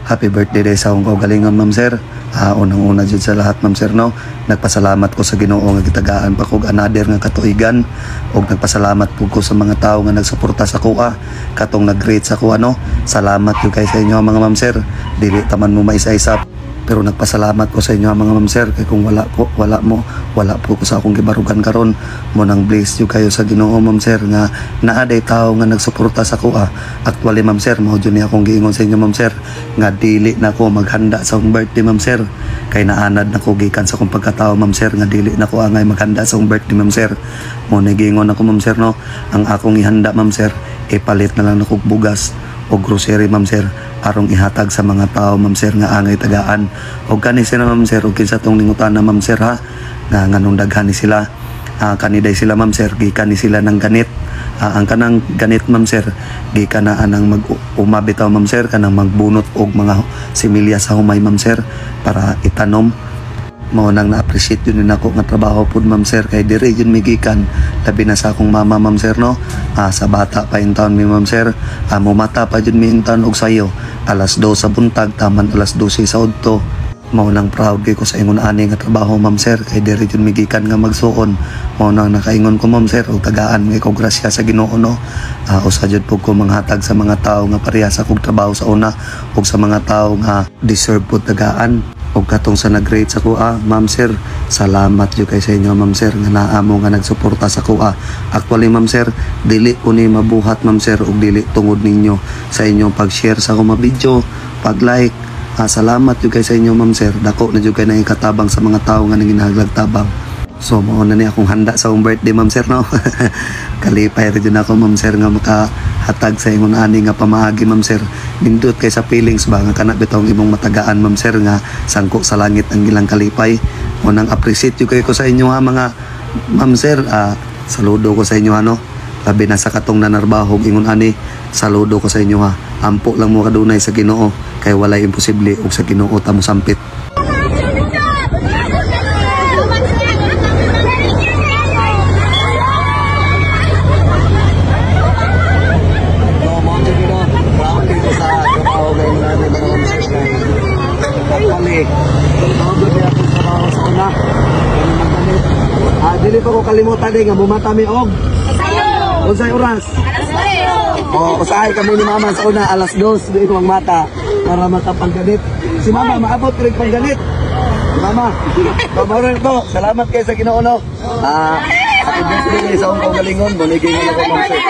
happy birthday day sa akong kaugalingon ma'am sir. Unang-una jud sa lahat ma'am sir no, nagpasalamat ko sa Ginoo nga gitagaan pa kog another nga katuigan, og nagpasalamat pud ko sa mga tawo nga nagsuporta sa kuha katong nag-greet sa kuha no. Salamat jud kay sa inyo mga ma'am sir, dili taman mo maisa-isa. Pero nagpasalamat ko sa inyo mga ma'am sir, kay kung wala po ko sa akong gibarugan karon mo nang bless you kayo sa Ginoo ma'am sir nga naaday tao nga nagsuporta sa kuha. Actually ma'am sir, mao jud ni akong giingon sa inyo ma'am sir nga dili na ko maghanda sa akong birthday ma'am sir, kay naanad na ko gikan sa akong pagkatao ma'am sir nga dili na ko angay maghanda sa akong birthday ma'am sir. Mo ni giingon ako ma'am sir no, ang akong ihanda ma'am sir ipalit na lang na kog bugas o grocery ma'am sir arong ihatag sa mga tao ma'am sir nga angay tagaan. Og kani sila ma'am sir, og kinsa tong ningutan na ma'am sir ha, nga nganong daghan ni sila, kaniday sila ma'am sir, gikan ni sila ng ganit. Ang kanang ganit ma'am sir, gikan na anang umabitaw ma'am sir, kanang magbunot og mga similya sa humay ma'am sir para itanom. Mao nang na-appreciate yun ako nga trabaho pod ma'am sir, kay dire yun migikan labi na sa akong mama ma'am sir no. Sa bata pa yung taon mi ma'am sir, mumata pa yun mi yung taon og sayo alas 2 sa buntag taman alas 12 sa udto. Mao nang proud kay ko sa ingon ani nga trabaho ma'am sir, kay dire yun migikan nga magsuon. Mao nang nakaingon ko ma'am sir og tagaan kay ko grasya sa Ginoo no. Usa jud pud ko manghatag sa mga tawo nga pareha sa kong trabaho sa una, ug sa mga tawo nga deserve pud tagaan. Og katong sa nag-rate sa kuha ma'am sir, salamat jud kay sa inyo ma'am sir nga naamo nga nagsuporta sa kuha. Actually ma'am sir, dili ko ni mabuhat ma'am sir og dili tungod ninyo sa inyong pag-share sa akong mga video, pag-like. Salamat jud kay sa inyo ma'am sir, dako na jud kay na ikatabang sa mga tawo nga nanginahanglag tabang. So mao na ni akong handa sa akong birthday ma'am sir no. Kalipay ra jud ako ma'am sir nga makahatag sa ingon ani nga pamaagi ma'am sir. Nindot kay sa feelings ba nga kana bitaw imong matagaan ma'am sir nga sangko sa langit ang ilang kalipay. Mo nang appreciate jud kay ko sa inyo ha mga ma'am sir. Saludo ko sa inyo ano. Labi na sa katong nanarbaho ingon ani, saludo ko sa inyo ha. Ampo lang mo kadunay sa Ginoo, kay walay imposible ug sa Ginoo ta mo sampit. Dili pa ko kalimutan nga bumata mi og unsay oras? Usahay kami ni mama sa una alas 2 di ko ang mata para makapangganit. Si mama maabot rin pangganit. Si mama, pamaron to. Salamat kayo sa Ginoo no. Happy birthday sa akong kaugalingon, bunigay na ako ma'am sir.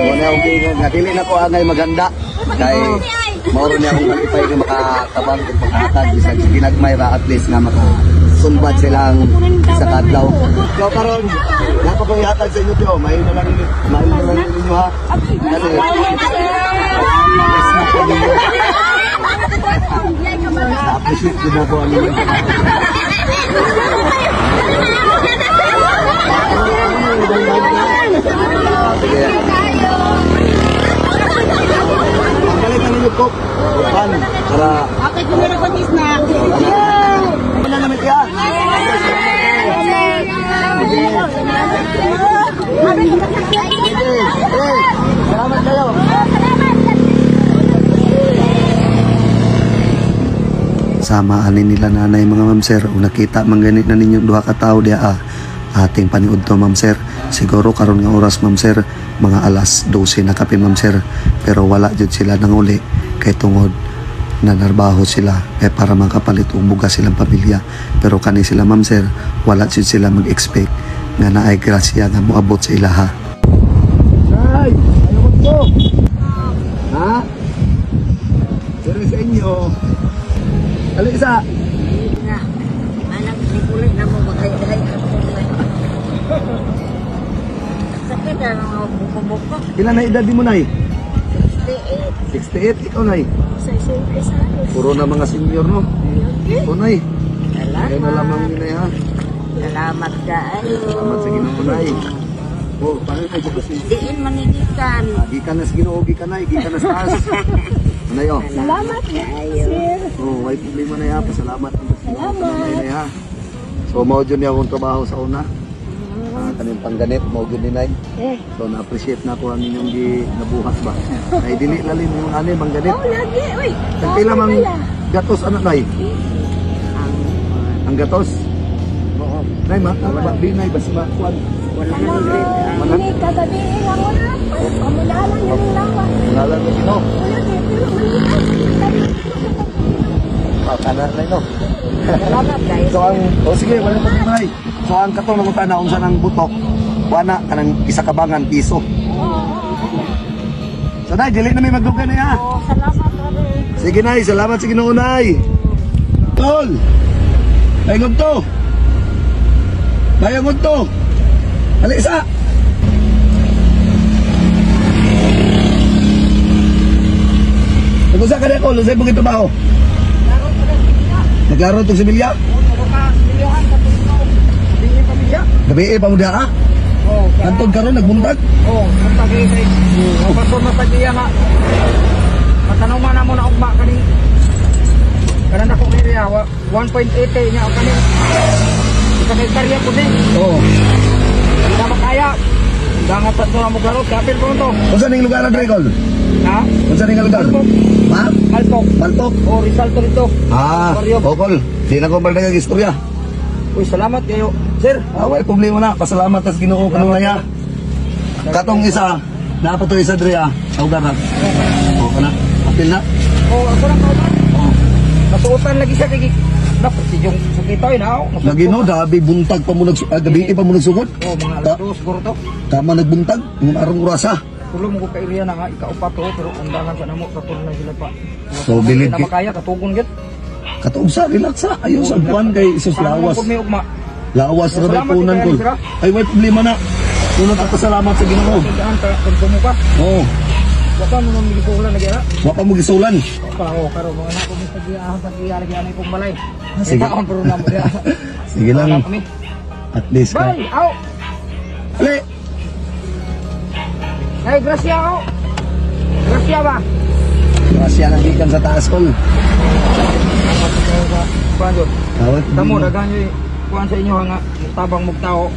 Muna akong gingon nga dili na ko angay maganda kay mauro niya akong kalipay nga makatabang kung pagkatag bisag ginagmay ra at least nga makasumbat silang sa kadlaw. So karon napa ko ihatag sa inyo tiyo, may na lang ninyo ha. Appreciate din ako ano. Ko pan para okay ko meron ko snack. Wala naman kaya. Salamat kayo. Sama ani nila nanay mga ma'am sir, ug nakita man ganit na ninyo duha ka tawo dia ating paniud to ma'am sir. Siguro karon nga oras ma'am sir mga alas 12 na kape ma'am sir, pero wala jud sila nanguli kay tungod nanarbaho sila kay para makapalit og bugas silang pamilya. Pero kani sila ma'am sir, wala jud sila mag-expect nga naay grasya nga moabot sa ilaha. Ay, ayaw mo ha? Pero sa inyo Alisa na anak ni kulit na mo maghay-hay sakit na mga buko-buko. Ilan na edad mo nay? 68. Ikaw nay? 66. Puro na mga senior no? O nay? Salamat. Na lamang din ha. Salamat ka ay. Salamat sa Ginoo nay. Oh, paano ay kasi? Diin manigikan. Gikan na sa Ginoo, gikan nay, gikan na sa taas. Nay oh. Salamat sir. Oh, may problema na ya, pasalamat. Salamat. So mao jud niya akong trabaho sa una. kaning pangganit mo gyud ni Nay. So na-appreciate na ko ang inyong nabuhat ba. Ay dili lalim yung ani mangganit. Oh, lagi, uy. Pila mang gatos anak Nay? Ang gatos. Oo. Nay ma binay basi ma kuan. Ini kagabi lang wala. Pamulalan yung lawa. Wala lang Ginoo. Wala pero maliit. Kana Nay no. Salamat guys. So ang sige wala pa Nay. So ang katong nangutan unsa nang butok. Wana kanang isa kabangan piso. So Nay dili na may magdugan na ya. Oh, salamat rin. Sige Nay, salamat sa Ginoo Nay. Tol. Bayangod to. Bayangod to. Alisa. Nagusa ka na ko, lusay mo trabaho. Naglaro itong similya? Gabi pa mo diha ka? Oh, Antod karon nagbuntag? oh, pagpagay kay. Oh, kaso mapagiya nga. Matanong man na mo na ugma kani. Kanan ako area 1.80 niya o kani. Isa kay karya ko din. Oo. Hindi na makaya. Dangat pa mo garot kapil ko to. Unsa ning lugar na Dracol? Ha? Unsa ning lugar? Ha? Altok. Baltok? Oh, Rizal to dito. Ah, okol. Di na ko balik ang istorya. Uy, salamat kayo. Sir, Wala problema na. Pasalamat tas Ginoo kanang niya. Katong isa, naapa to isa dre sa lugar na. O kana. Apil na. oh, ako lang kauban. Oh. Nasuotan lagi siya kay dapat si Jong Sukitoy na. Lagi no, dabi buntag pa mo gabi pa mo nagsugod. Oh, mga alas 2 siguro to. Tama nagbuntag, yung arong urasa. Tulo mo ko ka area na nga ikaupat to pero undangan sa namo sa tulo na sila pa. So, bilid na ki- makaya katugon gid. Katuog sa relax sa ayo sa buwan kay isus lawas. Kung may ugma. Lawas ra Salamat, punan ko. Sir. Ay way problema na. Kuno ka pasalamat sa Ginoo. Tandaan ka konsumo ka. Oo, Wa pa mo nang milikulan lagi ha. wa pa mo gisulan. Pa o karo mga anak ko sa giyahan sa giya lagi anay kong balay. Sige. Ito ang pero na mo dia. Sige lang. At least ka. Bye. Au. Ali. Ay gracia au. Gracia ba? Grasya lang gikan sa taas kol. Kuan Kawat. Tamo dagan yoy kuan sa inyo nga tabang mugtao.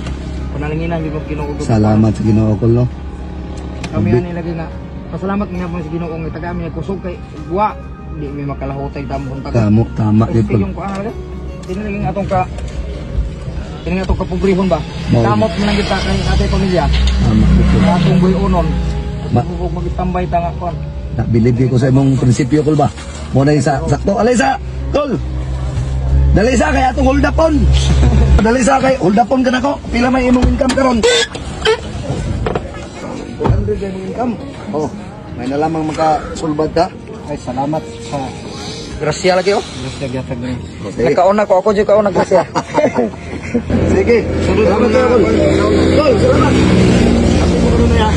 Panalinginan gyud mo kinuudog. Salamat sa Ginoo kol no. Kami ani lagi nga pasalamat nga po sa Ginoo nga tagami nga kusog kay guwa di mi makalahutay tamon taga. Tama Kasi gid. yung kuan lagi. Dili lagi nga atong ka Dili nga atong kapobrehon ba. Mao. Kamot man lang kita kay atay pamilya. Tama gid. Atong buhi unon. Ma- Bubog magitambay ta nga kuan. Nabilib ko sa imong prinsipyo kol ba. Mo na isa sakto. Alisa. Kol. Dali sa kay atong hold upon. Dali sa kay hold upon ka nako. Pila may imong income karon? 400 yung income. Oh, may na lamang makasulbad ka. Ay salamat sa grasya lagi oh. Grasya gyatag ni. Okay. Nakauna ko ako jud kauna grasya. Sige, salamat kayo, Kol. Kol, salamat. Ako mo na ya.